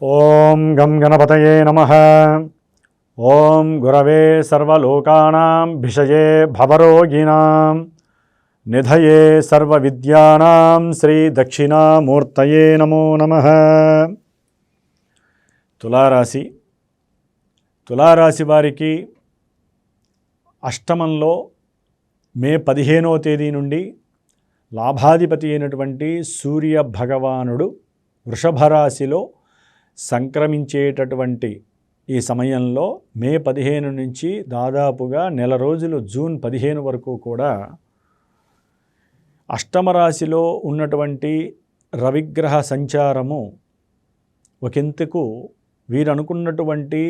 ఓం గం గణపతయే నమః. ఓం గురవే సర్వలోకానాం భిషజే భవరోగిణాం నిధయే సర్వవిద్యానాం శ్రీ దక్షిణామూర్తయే నమో నమః. తులారాశి వారికి అష్టమంలో మే 15వ తేదీ నుండి లాభాధిపతి అయినటువంటి సూర్య భగవానుడు వృషభ రాశిలో సంక్రమించేటటువంటి ఈ సమయంలో మే 15 నుంచి దాదాపుగా నెల రోజులు జూన్ 15 వరకు కూడా అష్టమ రాశిలో ఉన్నటువంటి రవిగ్రహ సంచారము ఒకంతకు వీరు అనుకున్నటువంటి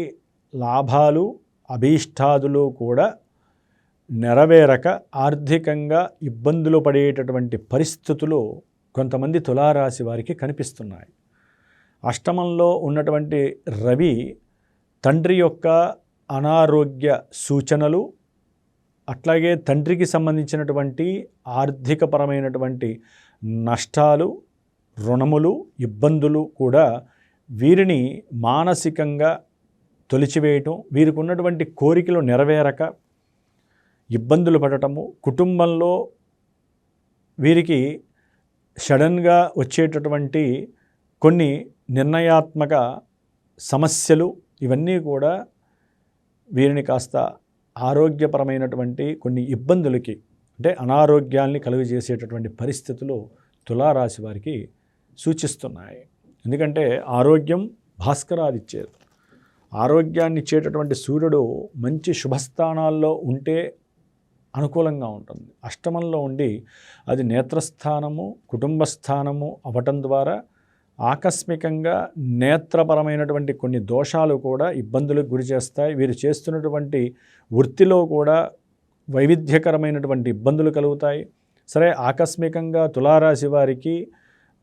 లాభాలు అభీష్టాదులు కూడా నెరవేరక ఆర్థికంగా ఇబ్బందులు పడేటటువంటి పరిస్థితులు కొంతమంది తులారాశి వారికి కనిపిస్తున్నాయి. అష్టమంలో ఉన్నటువంటి రవి తండ్రి యొక్క అనారోగ్య సూచనలు, అట్లాగే తండ్రికి సంబంధించినటువంటి ఆర్థికపరమైనటువంటి నష్టాలు, రుణములు, ఇబ్బందులు కూడా వీరిని మానసికంగా తొలిచివేయటం, వీరికి ఉన్నటువంటి కోరికలు నెరవేరక ఇబ్బందులు పడటము, కుటుంబంలో వీరికి సడన్గా వచ్చేటటువంటి కొన్ని నిర్ణయాత్మక సమస్యలు, ఇవన్నీ కూడా వీరిని కాస్త ఆరోగ్యపరమైనటువంటి కొన్ని ఇబ్బందులకి, అంటే అనారోగ్యాల్ని కలుగజేసేటటువంటి పరిస్థితులు తులారాశి వారికి సూచిస్తున్నాయి. ఎందుకంటే ఆరోగ్యం భాస్కరాదిచ్చేది. ఆరోగ్యాన్ని ఇచ్చేటటువంటి సూర్యుడు మంచి శుభస్థానాల్లో ఉంటే అనుకూలంగా ఉంటుంది. అష్టమంలో ఉండి అది నేత్రస్థానము, కుటుంబస్థానము అవ్వటం ద్వారా ఆకస్మికంగా నేత్రపరమైనటువంటి కొన్ని దోషాలు కూడా ఇబ్బందులకు గురి చేస్తాయి. వీరు చేస్తున్నటువంటి వృత్తిలో కూడా వైవిధ్యకరమైనటువంటి ఇబ్బందులు కలుగుతాయి. సరే, ఆకస్మికంగా తులారాశి వారికి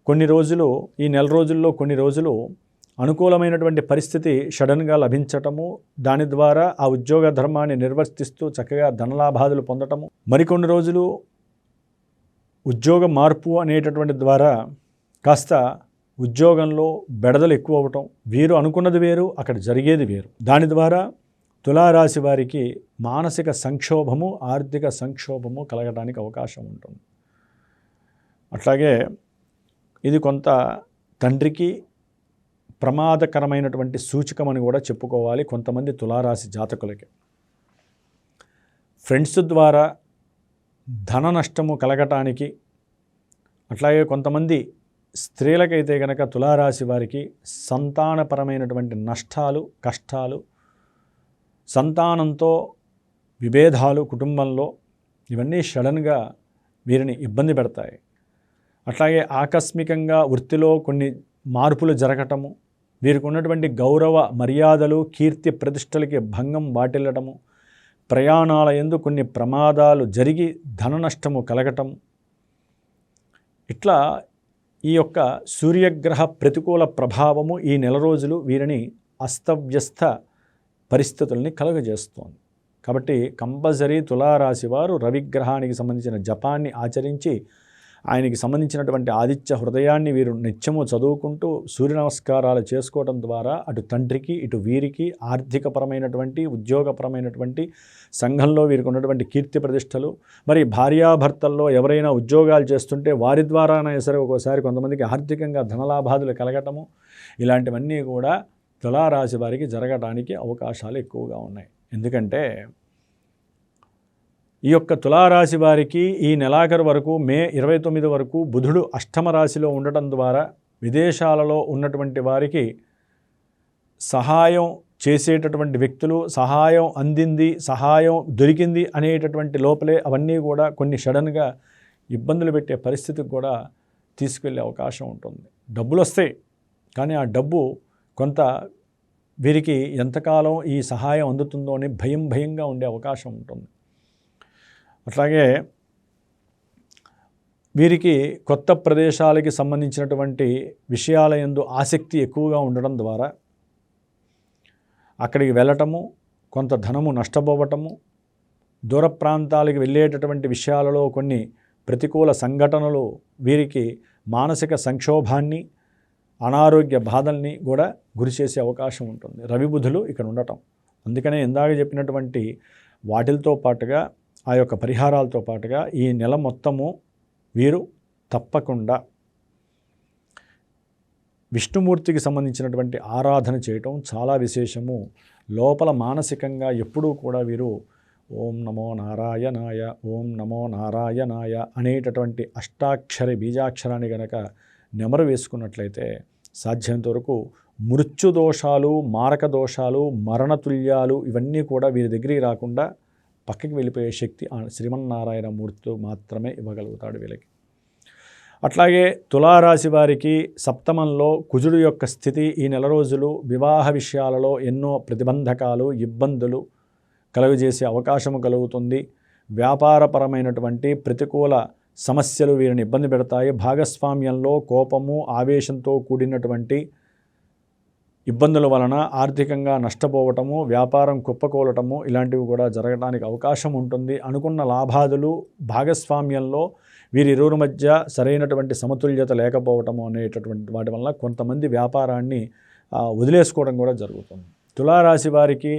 కొన్ని రోజులు, ఈ నెల రోజుల్లో కొన్ని రోజులు అనుకూలమైనటువంటి పరిస్థితి సడన్గా లభించటము, దాని ద్వారా ఆ ఉద్యోగ ధర్మాన్ని నిర్వర్తిస్తూ చక్కగా ధనలాభాదులు పొందటము, మరికొన్ని రోజులు ఉద్యోగ మార్పు అనేటటువంటి ద్వారా కాస్త ఉద్యోగంలో బెడదలు ఎక్కువ అవ్వటం, వీరు అనుకున్నది వేరు, అక్కడ జరిగేది వేరు. దాని ద్వారా తులారాశి వారికి మానసిక సంక్షోభము, ఆర్థిక సంక్షోభము కలగడానికి అవకాశం ఉంటుంది. అట్లాగే ఇది కొంత తండ్రికి ప్రమాదకరమైనటువంటి సూచకమని కూడా చెప్పుకోవాలి. కొంతమంది తులారాశి జాతకులకి ఫ్రెండ్స్ ద్వారా ధన నష్టము కలగటానికి, అట్లాగే కొంతమంది స్త్రీలకైతే కనుక తులారాశి వారికి సంతానపరమైనటువంటి నష్టాలు, కష్టాలు, సంతానంతో విభేదాలు కుటుంబంలో, ఇవన్నీ సడన్గా వీరిని ఇబ్బంది పెడతాయి. అట్లాగే ఆకస్మికంగా వృత్తిలో కొన్ని మార్పులు జరగటము, వీరికి ఉన్నటువంటి గౌరవ మర్యాదలు, కీర్తి ప్రతిష్టలకి భంగం వాటిల్లటము, ప్రయాణాల యందు కొన్ని ప్రమాదాలు జరిగి ధన నష్టము కలగటం, ఇట్లా ఈ యొక్క సూర్యగ్రహ ప్రతికూల ప్రభావము ఈ నెల రోజులు వీరిని అస్తవ్యస్త పరిస్థితుల్ని కలుగజేస్తోంది. కాబట్టి కంపల్సరీ తులారాశి వారు రవిగ్రహానికి సంబంధించిన జపాన్ని ఆచరించి, ఆయనకి సంబంధించినటువంటి ఆదిత్య హృదయాన్ని వీరు నిత్యము చదువుకుంటూ సూర్య నమస్కారాలు చేసుకోవడం ద్వారా అటు తండ్రికి, ఇటు వీరికి ఆర్థికపరమైనటువంటి, ఉద్యోగపరమైనటువంటి, సంఘంలో వీరికి ఉన్నటువంటి కీర్తి ప్రతిష్టలు, మరి భార్యాభర్తల్లో ఎవరైనా ఉద్యోగాలు చేస్తుంటే వారి ద్వారానైనా సరే ఒక్కోసారి కొంతమందికి ఆర్థికంగా ధనలాభాదులు కలగటము, ఇలాంటివన్నీ కూడా తులారాశి వారికి జరగడానికి అవకాశాలు ఎక్కువగా ఉన్నాయి. ఎందుకంటే ఈ యొక్క తులారాశి వారికి ఈ నెలాఖరు వరకు, మే 29 వరకు బుధుడు అష్టమ రాశిలో ఉండటం ద్వారా విదేశాలలో ఉన్నటువంటి వారికి సహాయం చేసేటటువంటి వ్యక్తులు, సహాయం అందింది, సహాయం దొరికింది అనేటటువంటి లోపలే అవన్నీ కూడా కొన్ని సడన్గా ఇబ్బందులు పెట్టే పరిస్థితికి కూడా తీసుకెళ్లే అవకాశం ఉంటుంది. డబ్బులు వస్తాయి, కానీ ఆ డబ్బు కొంత వీరికి ఎంతకాలం ఈ సహాయం అందుతుందో అని భయంగా ఉండే అవకాశం ఉంటుంది. అట్లాగే వీరికి కొత్త ప్రదేశాలకి సంబంధించినటువంటి విషయాల యందు ఆసక్తి ఎక్కువగా ఉండడం ద్వారా అక్కడికి వెళ్ళటము, కొంత ధనము నష్టపోవటము, దూర ప్రాంతాలకు వెళ్ళేటటువంటి విషయాలలో కొన్ని ప్రతికూల సంఘటనలు వీరికి మానసిక సంక్షోభాన్ని, అనారోగ్య బాధల్ని కూడా గురి చేసే అవకాశం ఉంటుంది రవి బుధులు ఇక్కడ ఉండటం. అందుకనే ఇందాక చెప్పినటువంటి వాటిలతో పాటుగా ఆ యొక్క పరిహారాలతో పాటుగా ఈ నెల మొత్తము వీరు తప్పకుండా విష్ణుమూర్తికి సంబంధించినటువంటి ఆరాధన చేయటం చాలా విశేషము. లోపల మానసికంగా ఎప్పుడూ కూడా వీరు ఓం నమో నారాయణాయ, ఓం నమో నారాయణాయ అనేటటువంటి అష్టాక్షరి బీజాక్షరాన్ని గనక నెమరు వేసుకున్నట్లయితే సాధ్యమైనంత వరకు మృత్యుదోషాలు, మారక దోషాలు, మరణతుల్యాలు ఇవన్నీ కూడా వీరి దగ్గరికి రాకుండా పక్కకి వెళ్ళిపోయే శక్తి శ్రీమన్నారాయణ మూర్తి మాత్రమే ఇవ్వగలుగుతాడు వీళ్ళకి. అట్లాగే తులారాశి వారికి సప్తమంలో కుజుడు యొక్క స్థితి ఈ నెల రోజులు వివాహ విషయాలలో ఎన్నో ప్రతిబంధకాలు, ఇబ్బందులు కలుగజేసే అవకాశము కలుగుతుంది. వ్యాపారపరమైనటువంటి ప్రతికూల సమస్యలు వీరిని ఇబ్బంది పెడతాయి. భాగస్వామ్యంలో కోపము, ఆవేశంతో కూడినటువంటి ఇబ్బందుల వలన ఆర్థికంగా నష్టపోవటము, వ్యాపారం కుప్పకూలటము ఇలాంటివి కూడా జరగడానికి అవకాశం ఉంటుంది. అనుకున్న లాభాదులు భాగస్వామ్యంలో వీరిరువురి మధ్య సరైనటువంటి సమతుల్యత లేకపోవటము అనేటటువంటి వాటి వల్ల కొంతమంది వ్యాపారాన్ని వదిలేసుకోవడం కూడా జరుగుతుంది. తులారాశి వారికి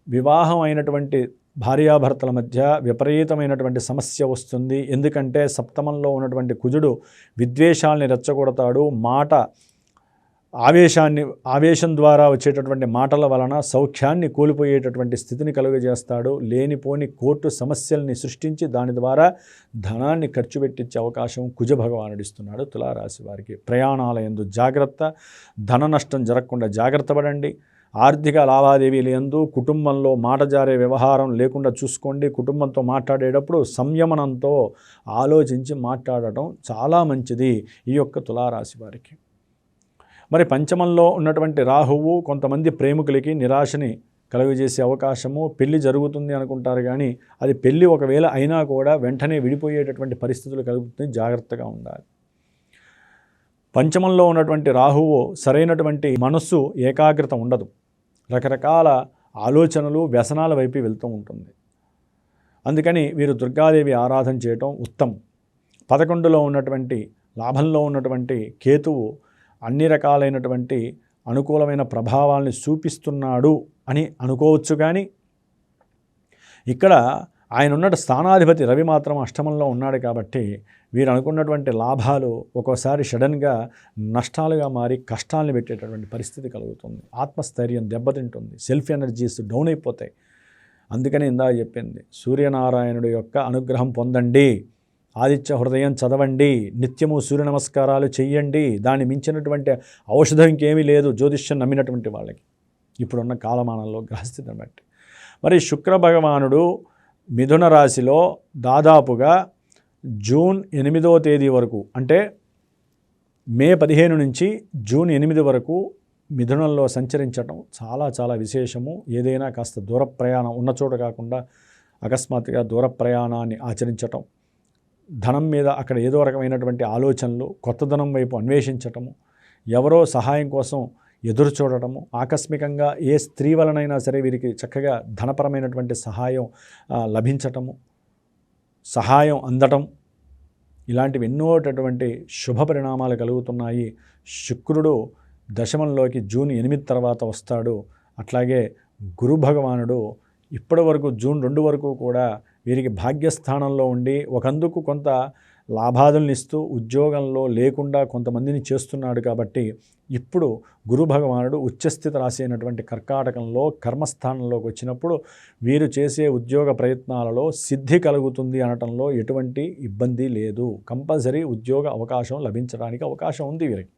వివాహం అయినటువంటి భార్యాభర్తల మధ్య విపరీతమైనటువంటి సమస్య వస్తుంది. ఎందుకంటే సప్తమంలో ఉన్నటువంటి కుజుడు విద్వేషాల్ని రెచ్చగొడతాడు. ఆవేశం ద్వారా వచ్చేటటువంటి మాటల వలన సౌఖ్యాన్ని కోల్పోయేటటువంటి స్థితిని కలుగజేస్తాడు. లేనిపోని కోర్టు సమస్యల్ని సృష్టించి దాని ద్వారా ధనాన్ని ఖర్చు పెట్టించే అవకాశం కుజ భగవానుడు ఇస్తున్నాడు తులారాశి వారికి. ప్రయాణాల యందు జాగ్రత్త, ధన నష్టం జరగకుండా జాగ్రత్త పడండి. ఆర్థిక లావాదేవీల యందు కుటుంబంలో మాట జారే వ్యవహారం లేకుండా చూసుకోండి. కుటుంబంతో మాట్లాడేటప్పుడు సంయమనంతో ఆలోచించి మాట్లాడటం చాలా మంచిది ఈ యొక్క తులారాశి వారికి. మరి పంచమంలో ఉన్నటువంటి రాహువు కొంతమంది ప్రేమికులకి నిరాశని కలుగజేసే అవకాశము. పెళ్లి జరుగుతుంది అనుకుంటారు కానీ అది పెళ్లి ఒకవేళ అయినా కూడా వెంటనే విడిపోయేటటువంటి పరిస్థితులు కలుగుతుంది. జాగ్రత్తగా ఉండాలి. పంచమంలో ఉన్నటువంటి రాహువు సరైనటువంటి మనస్సు ఏకాగ్రత ఉండదు. రకరకాల ఆలోచనలు, వ్యసనాల వైపు వెళ్తూ ఉంటుంది. అందుకని వీరు దుర్గాదేవి ఆరాధన చేయటం ఉత్తమం. 11లో ఉన్నటువంటి లాభంలో ఉన్నటువంటి కేతువు అన్ని రకాలైనటువంటి అనుకూలమైన ప్రభావాల్ని చూపిస్తున్నాడు అని అనుకోవచ్చు. కానీ ఇక్కడ ఆయన ఉన్న స్థానాధిపతి రవి మాత్రం అష్టమంలో ఉన్నాడు కాబట్టి వీరు అనుకున్నటువంటి లాభాలు ఒక్కోసారి సడన్గా నష్టాలుగా మారి కష్టాలను పెట్టేటటువంటి పరిస్థితి కలుగుతుంది. ఆత్మస్థైర్యం దెబ్బతింటుంది. సెల్ఫ్ ఎనర్జీస్ డౌన్ అయిపోతాయి. అందుకని ఇందాక చెప్పింది సూర్యనారాయణుడి యొక్క అనుగ్రహం పొందండి, ఆదిత్య హృదయం చదవండి, నిత్యము సూర్య నమస్కారాలు చెయ్యండి. దాన్ని మించినటువంటి ఔషధం ఇంకేమీ లేదు జ్యోతిష్యం నమ్మినటువంటి వాళ్ళకి ఇప్పుడున్న కాలమానంలో గ్రహస్థితిని బట్టి. మరి శుక్ర భగవానుడు మిథున రాశిలో దాదాపుగా జూన్ 8వ తేదీ వరకు, అంటే మే 15 నుంచి జూన్ 8 వరకు మిథునంలో సంచరించటం చాలా చాలా విశేషము. ఏదైనా కాస్త దూర ప్రయాణం ఉన్న చోట కాకుండా అకస్మాత్తుగా దూర ప్రయాణాన్ని ఆచరించటం, ధనం మీద అక్కడ ఏదో రకమైనటువంటి ఆలోచనలు, కొత్త ధనం వైపు అన్వేషించటము, ఎవరో సహాయం కోసం ఎదురు చూడటము, ఆకస్మికంగా ఏ స్త్రీ వలనైనా సరే వీరికి చక్కగా ధనపరమైనటువంటి సహాయం లభించటము, సహాయం అందటం, ఇలాంటివి ఎన్నోటటువంటి శుభ పరిణామాలు కలుగుతున్నాయి. శుక్రుడు దశమంలోకి జూన్ 8 తర్వాత వస్తాడు. అట్లాగే గురు భగవానుడు ఇప్పటి వరకు జూన్ 2 వరకు కూడా వీరికి భాగ్యస్థానంలో ఉండి ఒకందుకు కొంత లాభాదులను ఇస్తూ ఉద్యోగంలో లేకుండా కొంతమందిని చేస్తున్నాడు. కాబట్టి ఇప్పుడు గురు భగవానుడు ఉచ్చస్థిత రాశి అయినటువంటి కర్కాటకంలో కర్మస్థానంలోకి వచ్చినప్పుడు వీరు చేసే ఉద్యోగ ప్రయత్నాలలో సిద్ధి కలుగుతుంది అనటంలో ఎటువంటి ఇబ్బంది లేదు. కంపల్సరీ ఉద్యోగ అవకాశం లభించడానికి అవకాశం ఉంది వీరికి.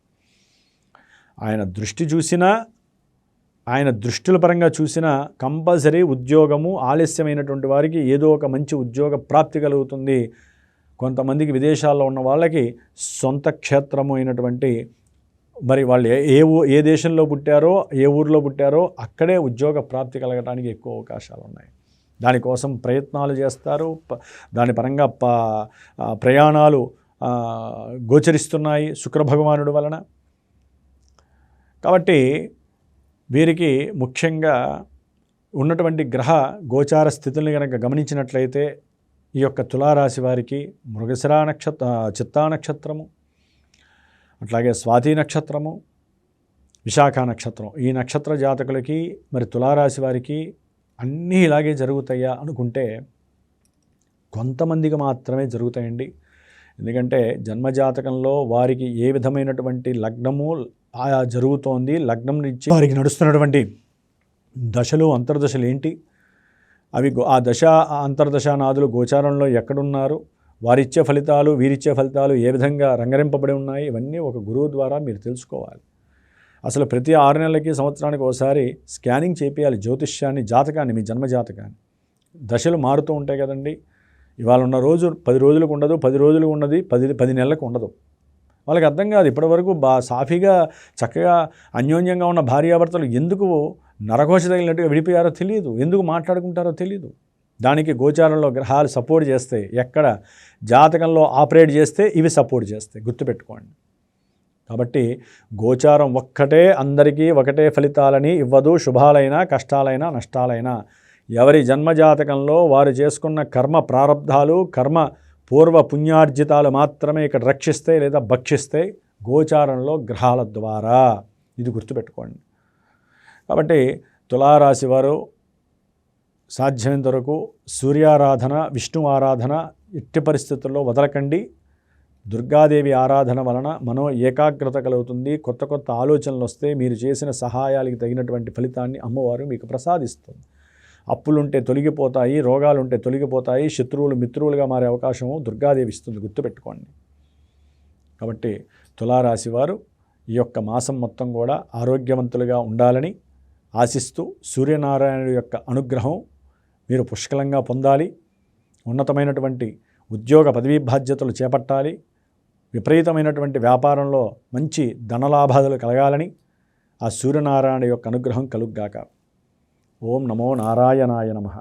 ఆయన దృష్టి చూసినా, ఆయన దృష్టిల పరంగా చూసినా కంపల్సరీ ఉద్యోగము ఆలస్యమైనటువంటి వారికి ఏదో ఒక మంచి ఉద్యోగ ప్రాప్తి కలుగుతుంది. కొంతమందికి విదేశాల్లో ఉన్న వాళ్ళకి సొంత క్షేత్రము అయినటువంటి మరి వాళ్ళు ఏ దేశంలో పుట్టారో, ఏ ఊరిలో పుట్టారో అక్కడే ఉద్యోగ ప్రాప్తి కలగడానికి ఎక్కువ అవకాశాలు ఉన్నాయి. దానికోసం ప్రయత్నాలు చేస్తారు. దాని పరంగా ప్రయాణాలు గోచరిస్తున్నాయి శుక్రభగవానుడి వలన. కాబట్టి వీరికి ముఖ్యంగా ఉన్నటువంటి గ్రహ గోచార స్థితుల్ని కనుక గమనించినట్లయితే ఈ యొక్క తులారాశి వారికి మృగశిర చిత్తా నక్షత్రము, అట్లాగే స్వాతి నక్షత్రము, విశాఖ నక్షత్రం. ఈ నక్షత్ర జాతకులకి మరి తులారాశి వారికి అన్నీ ఇలాగే జరుగుతాయా అనుకుంటే కొంతమందికి మాత్రమే జరుగుతాయండి. ఎందుకంటే జన్మజాతకంలో వారికి ఏ విధమైనటువంటి లగ్నము జరుగుతోంది, లగ్నం నుంచి వారికి నడుస్తున్నటువంటి దశలు అంతర్దశలు ఏంటి, అవి ఆ దశ అంతర్దశానాదులు గోచారంలో ఎక్కడున్నారు, వారిచ్చే ఫలితాలు వీరిచ్చే ఫలితాలు ఏ విధంగా రంగరింపబడి ఉన్నాయి, ఇవన్నీ ఒక గురువు ద్వారా మీరు తెలుసుకోవాలి. అసలు ప్రతి 6 నెలలకి సంవత్సరానికి ఒకసారి స్కానింగ్ చేపియాలి జ్యోతిష్యాన్ని, జాతకాన్ని, మీ జన్మజాతకాన్ని. దశలు మారుతూ ఉంటాయి కదండి. ఇవాళ ఉన్న రోజు 10 రోజులకు ఉండదు, 10 రోజులకు ఉన్నది 10 నెలలకు ఉండదు. వాళ్ళకి అర్థం కాదు. ఇప్పటివరకు సాఫీగా చక్కగా అన్యోన్యంగా ఉన్న భార్యాభర్తలు ఎందుకు నరఘోష తగిలినట్టుగా విడిపోయారో తెలియదు, ఎందుకు మాట్లాడుకుంటారో తెలియదు. దానికి గోచారంలో గ్రహాలు సపోర్ట్ చేస్తాయి. ఎక్కడ జాతకంలో ఆపరేట్ చేస్తే ఇవి సపోర్ట్ చేస్తాయి, గుర్తుపెట్టుకోండి. కాబట్టి గోచారం ఒక్కటే అందరికీ ఒకటే ఫలితాలని ఇవ్వదు. శుభాలైనా కష్టాలైనా నష్టాలైనా ఎవరి జన్మజాతకంలో వారు చేసుకున్న కర్మ ప్రారబ్ధాలు, కర్మ పూర్వ పుణ్యార్జితాలు మాత్రమే ఇక్కడ రక్షిస్తాయి లేదా భక్షిస్తాయి గోచారంలో గ్రహాల ద్వారా. ఇది గుర్తుపెట్టుకోండి. కాబట్టి తులారాశి వారు సాధ్యమైనంత వరకు సూర్యారాధన, విష్ణు ఆరాధన ఎట్టి పరిస్థితుల్లో వదలకండి. దుర్గాదేవి ఆరాధన వలన మనో ఏకాగ్రత కలుగుతుంది. కొత్త కొత్త ఆలోచనలు వస్తే మీరు చేసిన సహాయాలకి తగినటువంటి ఫలితాన్ని అమ్మవారు మీకు ప్రసాదిస్తుంది. అప్పులుంటే తొలగిపోతాయి, రోగాలుంటే తొలగిపోతాయి, శత్రువులు మిత్రువులుగా మారే అవకాశము దుర్గాదేవి ఇస్తుంది, గుర్తుపెట్టుకోండి. కాబట్టి తులారాశి వారు ఈ యొక్క మాసం మొత్తం కూడా ఆరోగ్యవంతులుగా ఉండాలని ఆశిస్తూ సూర్యనారాయణుడి యొక్క అనుగ్రహం మీరు పుష్కలంగా పొందాలి. ఉన్నతమైనటువంటి ఉద్యోగ పదవీ బాధ్యతలు చేపట్టాలి. విపరీతమైనటువంటి వ్యాపారంలో మంచి ధనలాభాలు కలగాలని ఆ సూర్యనారాయణ యొక్క అనుగ్రహం కలుగ్గాక. ఓం నమో నారాయణాయ నమః.